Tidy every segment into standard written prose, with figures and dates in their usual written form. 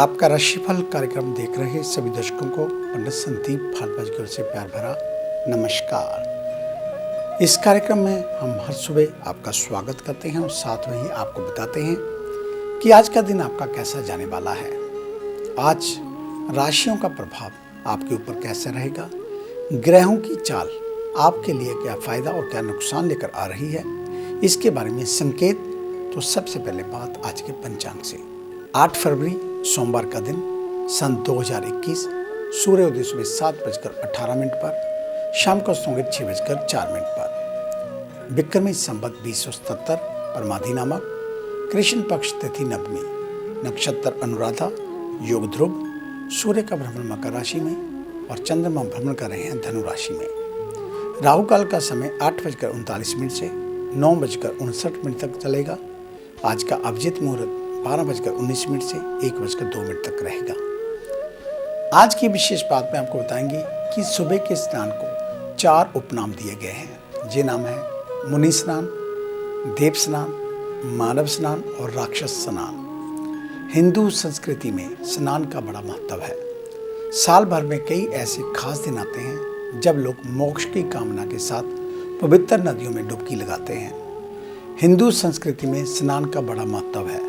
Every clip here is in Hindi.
आपका राशिफल कार्यक्रम देख रहे सभी दर्शकों को पंडित संदीप भारद्वाज की ओर से प्यार भरा नमस्कार। इस कार्यक्रम में हम हर सुबह आपका स्वागत करते हैं और साथ में ही आपको बताते हैं कि आज का दिन आपका कैसा जाने वाला है। आज राशियों का प्रभाव आपके ऊपर कैसा रहेगा, ग्रहों की चाल आपके लिए क्या फायदा और क्या नुकसान लेकर आ रही है, इसके बारे में संकेत। तो सबसे पहले बात आज के पंचांग से। 8 फरवरी सोमवार का दिन, सन 2021, सूर्योदय सुबह 7:18 पर, शाम को सूर्य 6:04 पर, विक्रमी संवत 2077 परमाधि नामक, कृष्ण पक्ष तिथि नवमी, नक्षत्र अनुराधा, योग ध्रुव, सूर्य का भ्रमण मकर राशि में और चंद्रमा भ्रमण कर रहे हैं धनु राशि में। राहु काल का समय 8:39 से 9:59 तक चलेगा। आज का अभिजित मुहूर्त 12:19 से 1:02 तक रहेगा। आज की विशेष बात में आपको बताएंगे कि सुबह के स्नान को 4 उपनाम दिए गए हैं। ये नाम है मुनि स्नान, देव स्नान, मानव स्नान और राक्षस स्नान। हिंदू संस्कृति में स्नान का बड़ा महत्व है। साल भर में कई ऐसे खास दिन आते हैं जब लोग मोक्ष की कामना के साथ पवित्र नदियों में डुबकी लगाते हैं। हिंदू संस्कृति में स्नान का बड़ा महत्व है।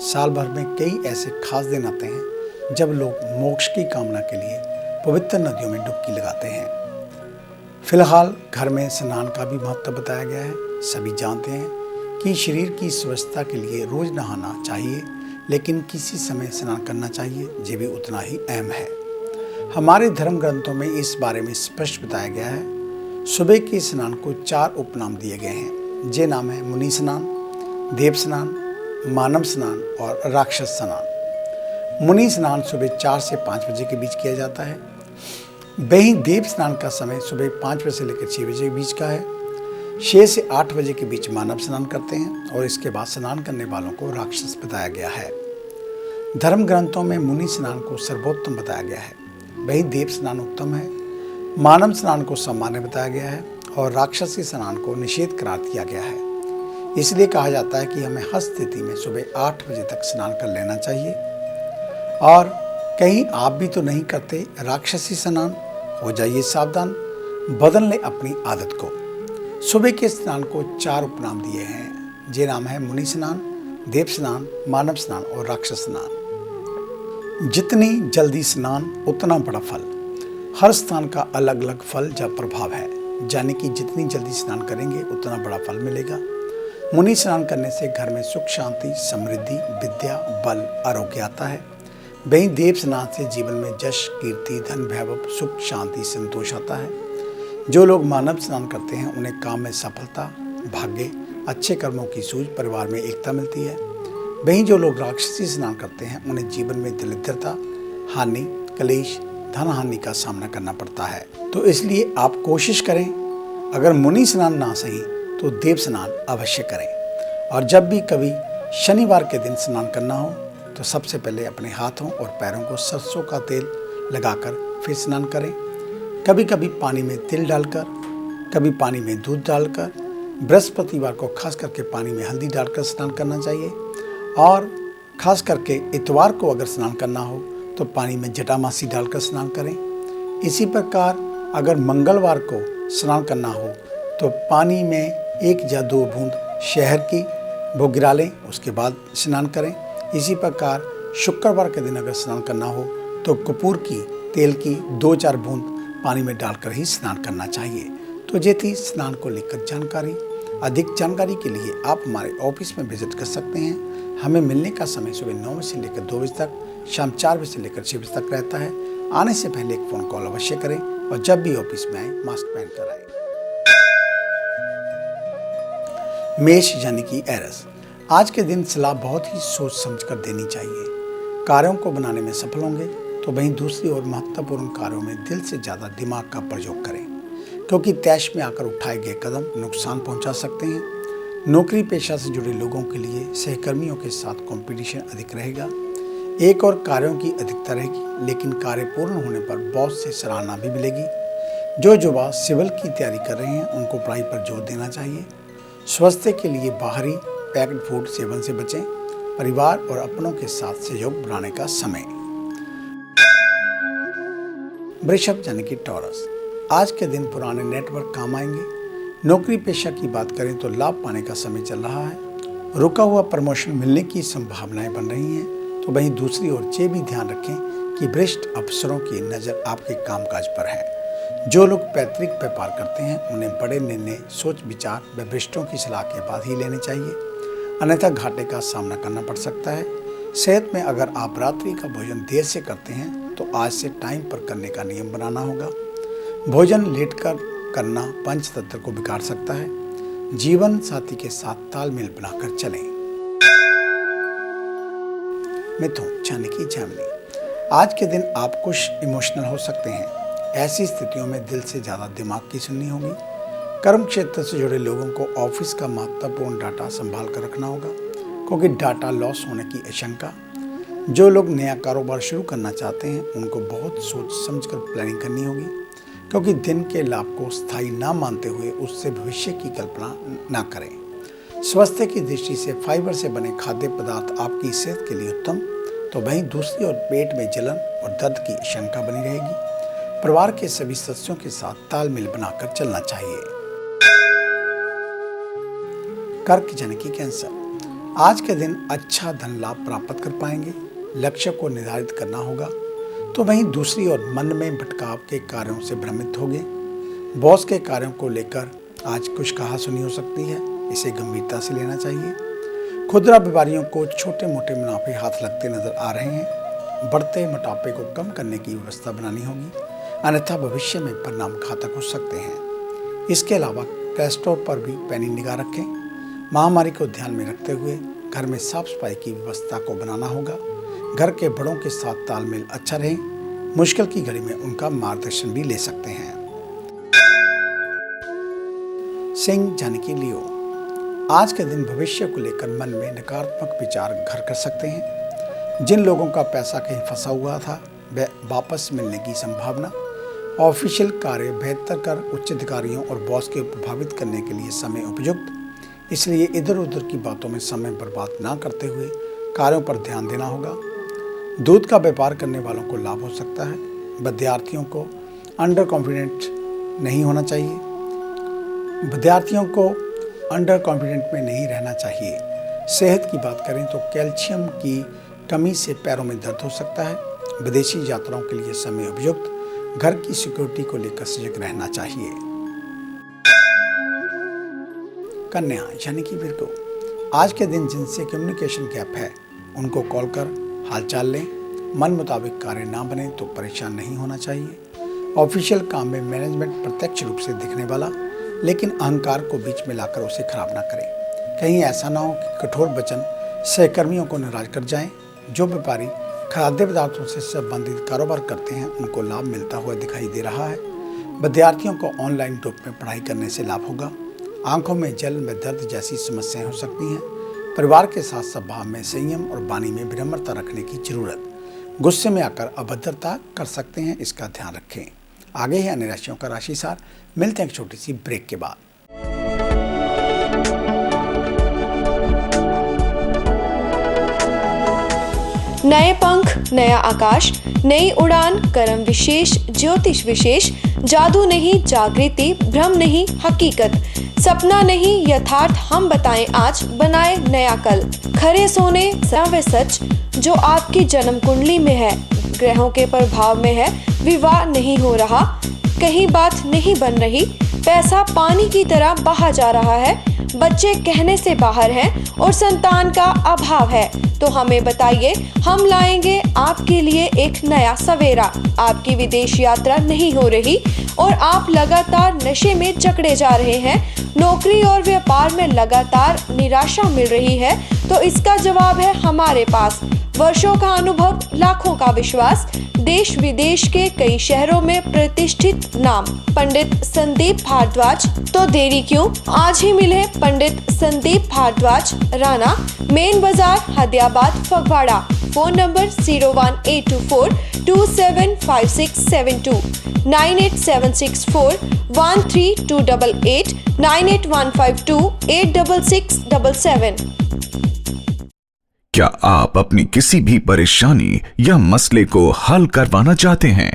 साल भर में कई ऐसे खास दिन आते हैं जब लोग मोक्ष की कामना के लिए पवित्र नदियों में डुबकी लगाते हैं। फिलहाल घर में स्नान का भी महत्व बताया गया है। सभी जानते हैं कि शरीर की स्वच्छता के लिए रोज नहाना चाहिए, लेकिन किसी समय स्नान करना चाहिए, ये भी उतना ही अहम है। हमारे धर्म ग्रंथों में इस बारे में स्पष्ट बताया गया है। सुबह के स्नान को 4 उपनाम दिए गए हैं। ये नाम है मुनि स्नान, देव स्नान, मानव स्नान और राक्षस स्नान। मुनि स्नान सुबह 4 से 5 बजे के बीच किया जाता है। वहीं देव स्नान का समय सुबह 5 बजे से लेकर 6 बजे के बीच का है। 6 से 8 बजे के बीच मानव स्नान करते हैं और इसके बाद स्नान करने वालों को राक्षस बताया गया है। धर्म ग्रंथों में मुनि स्नान को सर्वोत्तम बताया गया है, वहीं देव स्नान उत्तम है। मानव स्नान को सामान्य बताया गया है और राक्षसी स्नान को निषेध करार दिया गया है। इसलिए कहा जाता है कि हमें हर स्थिति में सुबह 8 बजे तक स्नान कर लेना चाहिए। और कहीं आप भी तो नहीं करते राक्षसी स्नान, हो जाइए सावधान, बदल लें अपनी आदत को। सुबह के स्नान को 4 उपनाम दिए हैं। ये नाम है मुनि स्नान, देव स्नान, मानव स्नान और राक्षस स्नान। जितनी जल्दी स्नान उतना बड़ा फल। हर स्नान का अलग अलग फल या प्रभाव है, यानी कि जितनी जल्दी स्नान करेंगे उतना बड़ा फल मिलेगा। मुनि स्नान करने से घर में सुख, शांति, समृद्धि, विद्या, बल, आरोग्य आता है। वहीं देव स्नान से जीवन में यश, कीर्ति, धन, वैभव, सुख, शांति, संतोष आता है। जो लोग मानव स्नान करते हैं उन्हें काम में सफलता, भाग्य, अच्छे कर्मों की सूझ, परिवार में एकता मिलती है। वहीं जो लोग राक्षसी स्नान करते हैं उन्हें जीवन में दरिद्रता, हानि, कलेश, धन हानि का सामना करना पड़ता है। तो इसलिए आप कोशिश करें, अगर मुनि स्नान ना सही तो देव स्नान अवश्य करें। और जब भी कभी शनिवार के दिन स्नान करना हो तो सबसे पहले अपने हाथों और पैरों को सरसों का तेल लगाकर फिर स्नान करें। कभी कभी पानी में तिल डालकर, कभी पानी में दूध डालकर। बृहस्पतिवार को खास करके पानी में हल्दी डालकर स्नान करना चाहिए। और खास करके इतवार को अगर स्नान करना हो तो पानी में जटामासी डालकर स्नान करें। इसी प्रकार अगर मंगलवार को स्नान करना हो तो पानी में 1 या 2 बूंद शहद की वो गिरा लें, उसके बाद स्नान करें। इसी प्रकार शुक्रवार के दिन अगर स्नान करना हो तो कपूर की तेल की 2-4 बूंद पानी में डालकर ही स्नान करना चाहिए। तो ये थी स्नान को लेकर जानकारी। अधिक जानकारी के लिए आप हमारे ऑफिस में विजिट कर सकते हैं। हमें मिलने का समय सुबह 9 बजे से लेकर 2 बजे तक, शाम 4 बजे से लेकर 6 बजे तक रहता है। आने से पहले एक फ़ोन कॉल अवश्य करें और जब भी ऑफिस में आए मास्क पहन कर आए। मेष यानी कि एरस। आज के दिन सलाह बहुत ही सोच समझकर देनी चाहिए। कार्यों को बनाने में सफल होंगे। तो वहीं दूसरी ओर महत्वपूर्ण कार्यों में दिल से ज़्यादा दिमाग का प्रयोग करें, क्योंकि तैश में आकर उठाए गए कदम नुकसान पहुंचा सकते हैं। नौकरी पेशा से जुड़े लोगों के लिए सहकर्मियों के साथ कंपटीशन अधिक रहेगा। एक और कार्यों की अधिकता रहेगी, लेकिन कार्य पूर्ण होने पर बॉस से सराहना भी मिलेगी। जो युवा सिविल की तैयारी कर रहे हैं उनको पढ़ाई पर जोर देना चाहिए। स्वास्थ्य के लिए बाहरी पैक्ड फूड सेवन से बचें। परिवार और अपनों के साथ सहयोग बढ़ाने का समय। वृषभ यानी कि टॉरस, आज के दिन पुराने नेटवर्क काम आएंगे। नौकरी पेशा की बात करें तो लाभ पाने का समय चल रहा है। रुका हुआ प्रमोशन मिलने की संभावनाएं बन रही हैं। तो वहीं दूसरी ओर ये भी ध्यान रखें कि वरिष्ठ अफसरों की नज़र आपके कामकाज पर है। जो लोग पैतृक व्यापार करते हैं उन्हें बड़े निर्णय सोच विचार व वरिष्ठों की सलाह के बाद ही लेने चाहिए, अन्यथा घाटे का सामना करना पड़ सकता है। सेहत में अगर आप रात्रि का भोजन देर से करते हैं तो आज से टाइम पर करने का नियम बनाना होगा। भोजन लेटकर करना पंचतंत्र को बिगाड़ सकता है। जीवन साथी के साथ तालमेल बनाकर चलें। मिथुन यानी कि जैमिनी, आज के दिन आप कुछ इमोशनल हो सकते हैं। ऐसी स्थितियों में दिल से ज़्यादा दिमाग की सुननी होगी। कर्म क्षेत्र से जुड़े लोगों को ऑफिस का महत्वपूर्ण डाटा संभाल कर रखना होगा, क्योंकि डाटा लॉस होने की आशंका। जो लोग नया कारोबार शुरू करना चाहते हैं उनको बहुत सोच समझकर प्लानिंग करनी होगी, क्योंकि दिन के लाभ को स्थायी ना मानते हुए उससे भविष्य की कल्पना ना करें। स्वास्थ्य की दृष्टि से फाइबर से बने खाद्य पदार्थ आपकी सेहत के लिए उत्तम। तो वहीं दूसरी ओर पेट में जलन और दर्द की आशंका बनी रहेगी। परिवार के सभी सदस्यों के साथ तालमेल बनाकर चलना चाहिए। कर्क यानी कि कैंसर, आज के दिन अच्छा धन लाभ प्राप्त कर पाएंगे। लक्ष्य को निर्धारित करना होगा। तो वहीं दूसरी ओर मन में भटकाव के कार्यों से भ्रमित होंगे। बॉस के कार्यों को लेकर आज कुछ कहासुनी हो सकती है, इसे गंभीरता से लेना चाहिए। खुदरा व्यापारियों को छोटे मोटे मुनाफे हाथ लगते नजर आ रहे हैं। बढ़ते मोटापे को कम करने की व्यवस्था बनानी होगी, अन्यथा भविष्य में परिणाम घातक हो सकते हैं। इसके अलावा कोलेस्ट्रॉल पर भी पैनी निगाह रखें। महामारी को ध्यान में रखते हुए घर में साफ सफाई की व्यवस्था को बनाना होगा। घर के बड़ों के साथ तालमेल अच्छा रहे। मुश्किल की घड़ी में उनका मार्गदर्शन भी ले सकते हैं। सिंह यानी कि लियो, आज के दिन भविष्य को लेकर मन में नकारात्मक विचार घर कर सकते हैं। जिन लोगों का पैसा कहीं फंसा हुआ था वह वापस मिलने की संभावना। ऑफिशियल कार्य बेहतर कर उच्च अधिकारियों और बॉस के प्रभावित करने के लिए समय उपयुक्त, इसलिए इधर उधर की बातों में समय बर्बाद ना करते हुए कार्यों पर ध्यान देना होगा। दूध का व्यापार करने वालों को लाभ हो सकता है। विद्यार्थियों को अंडर कॉन्फिडेंट नहीं होना चाहिए। विद्यार्थियों को अंडर कॉन्फिडेंट में नहीं रहना चाहिए। सेहत की बात करें तो कैल्शियम की कमी से पैरों में दर्द हो सकता है। विदेशी यात्राओं के लिए समय उपयुक्त। घर की सिक्योरिटी को लेकर सजग रहना चाहिए। कन्या यानी कि विर्गो, आज के दिन जिनसे कम्युनिकेशन गैप है उनको कॉल कर हालचाल लें। मन मुताबिक कार्य ना बने तो परेशान नहीं होना चाहिए। ऑफिशियल काम में मैनेजमेंट प्रत्यक्ष रूप से दिखने वाला, लेकिन अहंकार को बीच में लाकर उसे खराब ना करें। कहीं ऐसा ना हो कि कठोर वचन सहकर्मियों को नाराज कर जाएं। जो व्यापारी खाद्य पदार्थों से संबंधित कारोबार करते हैं उनको लाभ मिलता हुआ दिखाई दे रहा है। विद्यार्थियों को ऑनलाइन रूप में पढ़ाई करने से लाभ होगा। आंखों में जल में दर्द जैसी समस्याएं हो सकती हैं। परिवार के साथ स्वभाव में संयम और वाणी में विनम्रता रखने की जरूरत। गुस्से में आकर अभद्रता कर सकते हैं, इसका ध्यान रखें। आगे है अन्य राशियों का राशि सार। मिलते हैं एक छोटी सी ब्रेक के बाद। नए पंख, नया आकाश, नई उड़ान, कर्म विशेष, ज्योतिष विशेष, जादू नहीं जागृति, भ्रम नहीं हकीकत, सपना नहीं यथार्थ, हम बताएं आज, बनाए नया कल। खरे सोने व सच जो आपकी जन्म कुंडली में है, ग्रहों के प्रभाव में है, विवाह नहीं हो रहा, कहीं बात नहीं बन रही, पैसा पानी की तरह बहा जा रहा है, बच्चे कहने से बाहर हैं और संतान का अभाव है, तो हमें बताइए, हम लाएंगे आपके लिए एक नया सवेरा। आपकी विदेश यात्रा नहीं हो रही और आप लगातार नशे में जकड़े जा रहे हैं, नौकरी और व्यापार में लगातार निराशा मिल रही है, तो इसका जवाब है हमारे पास। वर्षों का अनुभव, लाखों का विश्वास, देश विदेश के कई शहरों में प्रतिष्ठित नाम पंडित संदीप भारद्वाज। तो देरी क्यों, आज ही मिले पंडित संदीप भारद्वाज, राणा, मेन बाजार, हदियाबाद, फगवाड़ा। Phone number 01824 275672, 9876413288, 98152 86677। क्या आप अपनी किसी भी परेशानी या मसले को हल करवाना चाहते हैं?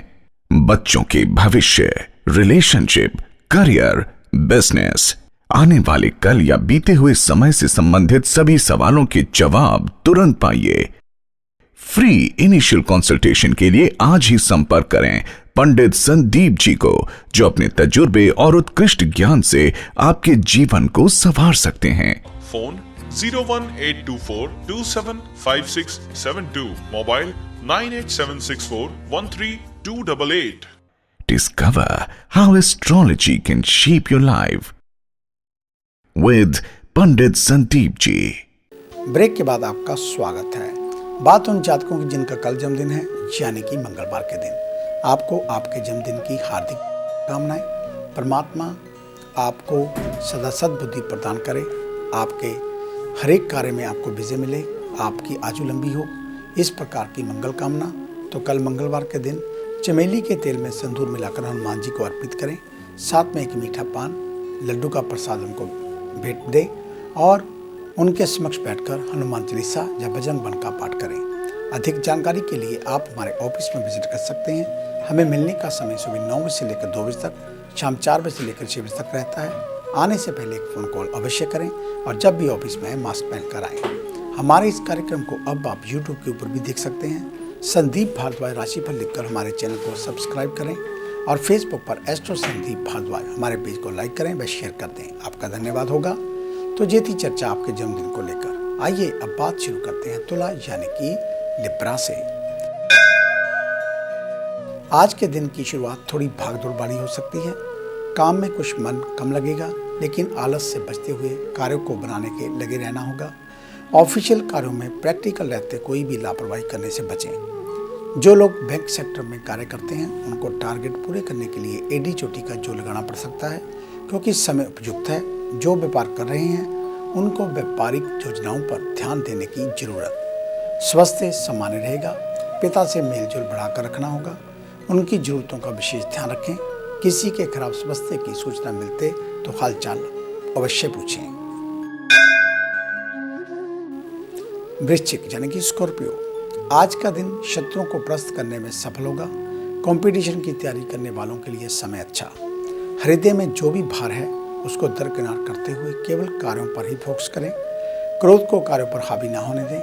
बच्चों के भविष्य, रिलेशनशिप, करियर, बिजनेस, आने वाले कल या बीते हुए समय से संबंधित सभी सवालों के जवाब तुरंत पाइए। फ्री इनिशियल कंसल्टेशन के लिए आज ही संपर्क करें पंडित संदीप जी को, जो अपने तजुर्बे और उत्कृष्ट ज्ञान से आपके जीवन को संवार सकते हैं। Phone 01824275672, mobile 9876413288। Discover how astrology can shape your life with Pandit Sandeep ji. Break के बाद आपका स्वागत है। बात उन जातकों की जिनका कल जन्मदिन है, यानी कि मंगलवार के दिन। आपको आपके जन्मदिन की हार्दिक कामनाएं। परमात्मा आपको सदा सद्बुद्धि प्रदान करे, आपके हर एक कार्य में आपको विजय मिले, आपकी आयु लंबी हो, इस प्रकार की मंगल कामना। तो कल मंगलवार के दिन चमेली के तेल में सिंदूर मिलाकर हनुमान जी को अर्पित करें, साथ में एक मीठा पान, लड्डू का प्रसाद उनको भेंट दें और उनके समक्ष बैठकर हनुमान चालीसा या बजरंग बन का पाठ करें। अधिक जानकारी के लिए आप हमारे ऑफिस में विजिट कर सकते हैं। हमें मिलने का समय सुबह 9 बजे से लेकर 2 बजे तक, शाम 4 बजे से लेकर 6 बजे तक रहता है। आने से पहले एक फ़ोन कॉल अवश्य करें और जब भी ऑफिस में आए मास्क पहनकर आएँ। हमारे इस कार्यक्रम को अब आप यूट्यूब के ऊपर भी देख सकते हैं। संदीप भारद्वाज राशिफल लिखकर हमारे चैनल को सब्सक्राइब करें और फेसबुक पर एस्ट्रो संदीप भारद्वाज हमारे पेज को लाइक करें व शेयर कर दें। आपका धन्यवाद होगा। तो ये थी चर्चा आपके जन्मदिन को लेकर। आइए अब बात शुरू करते हैं तुला यानी कि लिब्रा से। आज के दिन की शुरुआत थोड़ी भागदौड़ वाली हो सकती है। काम में कुछ मन कम लगेगा, लेकिन आलस से बचते हुए कार्यों को बनाने के लगे रहना होगा। ऑफिशियल कार्यों में प्रैक्टिकल रहते कोई भी लापरवाही करने से बचें। जो लोग बैंक सेक्टर में कार्य करते हैं उनको टारगेट पूरे करने के लिए एडी चोटी का जो लगाना पड़ सकता है, क्योंकि समय उपयुक्त है। जो व्यापार कर रहे हैं उनको व्यापारिक योजनाओं पर ध्यान देने की जरूरत। स्वास्थ्य सामान्य रहेगा। पिता से मेलजोल बढ़ाकर रखना होगा। उनकी जरूरतों का विशेष ध्यान रखें। किसी के खराब स्वास्थ्य की सूचना मिलते तो हालचाल अवश्य पूछें। वृश्चिक यानी कि स्कॉर्पियो, आज का दिन शत्रुओं को परास्त करने में सफल होगा। कंपटीशन की तैयारी करने वालों के लिए समय अच्छा। हृदय में जो भी भार है उसको दरकिनार करते हुए केवल कार्यों पर ही फोकस करें। क्रोध को कार्यों पर हावी ना होने दें।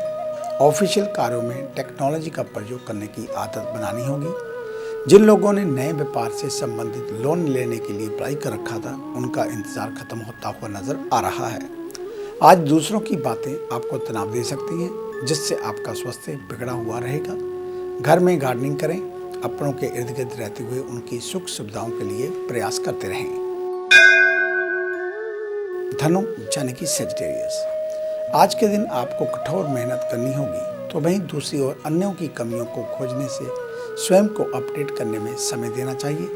ऑफिशियल कार्यों में टेक्नोलॉजी का प्रयोग करने की आदत बनानी होगी। जिन लोगों ने नए व्यापार से संबंधित लोन लेने के लिए अप्लाई कर रखा था, उनका इंतजार खत्म होता हुआ नजर आ रहा है। आज दूसरों की बातें आपको तनाव दे सकती हैं, जिससे आपका स्वास्थ्य बिगड़ा हुआ रहेगा। घर में गार्डनिंग करें। अपनों के इर्द गिर्द रहते हुए उनकी सुख सुविधाओं के लिए प्रयास करते रहें। धनु यानी कि सेजिटेरियस, आज के दिन आपको कठोर मेहनत करनी होगी, तो वहीं दूसरी ओर अन्यों की कमियों को खोजने से स्वयं को अपडेट करने में समय देना चाहिए।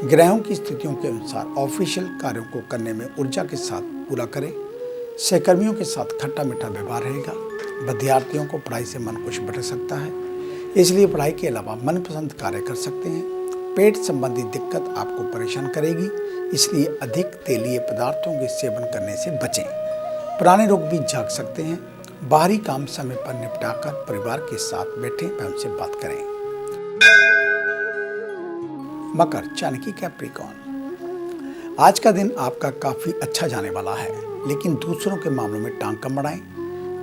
ग्रहों की स्थितियों के अनुसार ऑफिशियल कार्यों को करने में ऊर्जा के साथ पूरा करें। सहकर्मियों के साथ खट्टा मीठा व्यवहार रहेगा। विद्यार्थियों को पढ़ाई से मन कुछ भटक सकता है, इसलिए पढ़ाई के अलावा मनपसंद कार्य कर सकते हैं। पेट संबंधी दिक्कत आपको परेशान करेगी, इसलिए अधिक तेलीय पदार्थों के सेवन करने से बचें। पुराने रोग भी जाग सकते हैं। बाहरी काम समय पर निपटाकर परिवार के साथ बैठें व उनसे बात करें। मकर यानी कि कैप्रिकॉर्न, आज का दिन आपका काफी अच्छा जाने वाला है, लेकिन दूसरों के मामलों में टांग कम बढ़ाएं।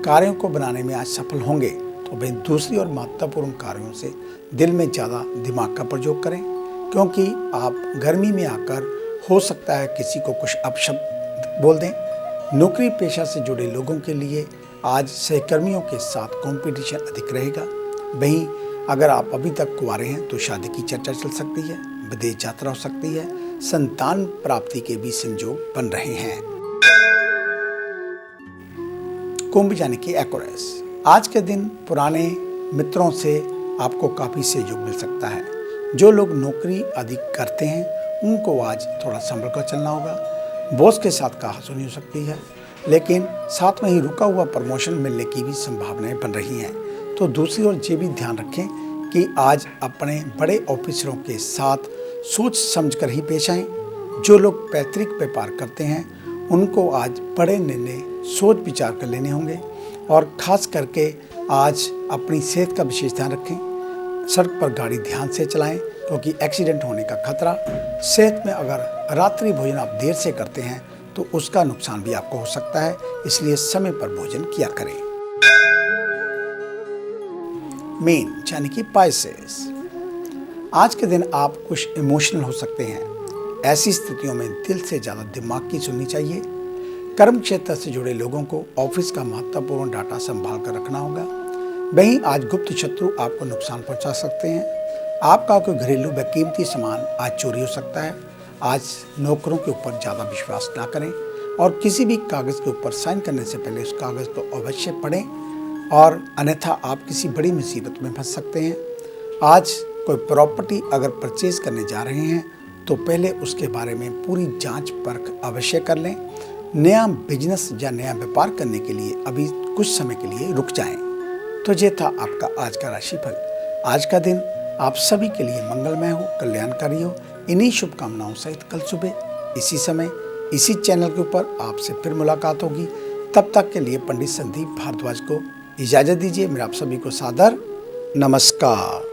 कार्यों को बनाने में आज सफल होंगे, तो वे दूसरी और महत्वपूर्ण कार्यों से दिल में ज़्यादा दिमाग का प्रयोग करें, क्योंकि आप गर्मी में आकर हो सकता है किसी को कुछ अपशब्द बोल दें। नौकरी पेशा से जुड़े लोगों के लिए आज सहकर्मियों के साथ कंपटीशन अधिक रहेगा। वहीं अगर आप अभी तक कुंवारे हैं तो शादी की चर्चा चल सकती है, विदेश यात्रा हो सकती है, संतान प्राप्ति के भी संयोग बन रहे हैं। कुंभ यानी कि एक्वेरियस, आज के दिन पुराने मित्रों से आपको काफ़ी सहयोग मिल सकता है। जो लोग नौकरी आदि करते हैं उनको आज थोड़ा संभल कर चलना होगा। बॉस के साथ कहासुनी हो सकती है, लेकिन साथ में ही रुका हुआ प्रमोशन मिलने की भी संभावनाएं बन रही हैं। तो दूसरी ओर ये भी ध्यान रखें कि आज अपने बड़े ऑफिसरों के साथ सोच समझकर ही पेश आएं। जो लोग पैतृक व्यापार करते हैं उनको आज बड़े निर्णय सोच विचार कर लेने होंगे और ख़ास करके आज अपनी सेहत का विशेष ध्यान रखें। सड़क पर गाड़ी ध्यान से चलाएं क्योंकि एक्सीडेंट होने का खतरा। सेहत में अगर रात्रि भोजन आप देर से करते हैं तो उसका नुकसान भी आपको हो सकता है, इसलिए समय पर भोजन किया करें। मीन यानी कि पाइसेस, आज के दिन आप कुछ इमोशनल हो सकते हैं। ऐसी स्थितियों में दिल से ज़्यादा दिमाग की सुननी चाहिए। कर्म क्षेत्र से जुड़े लोगों को ऑफिस का महत्वपूर्ण डाटा संभाल कर रखना होगा। वहीं आज गुप्त शत्रु आपको नुकसान पहुंचा सकते हैं। आपका कोई घरेलू व कीमती सामान आज चोरी हो सकता है। आज नौकरों के ऊपर ज़्यादा विश्वास ना करें और किसी भी कागज़ के ऊपर साइन करने से पहले उस कागज़ को अवश्य पढ़ें, और अन्यथा आप किसी बड़ी मुसीबत में फंस सकते हैं। आज कोई प्रॉपर्टी अगर परचेज करने जा रहे हैं तो पहले उसके बारे में पूरी जांच परख अवश्य कर लें। नया बिजनेस या नया व्यापार करने के लिए अभी कुछ समय के लिए रुक जाएं। तो ये था आपका आज का राशिफल। आज का दिन आप सभी के लिए मंगलमय हो, कल्याणकारी हो। इन्हीं शुभकामनाओं सहित कल सुबह इसी समय इसी चैनल के ऊपर आपसे फिर मुलाकात होगी। तब तक के लिए पंडित संदीप भारद्वाज को इजाज़त दीजिए। मेरा आप सभी को सादर नमस्कार।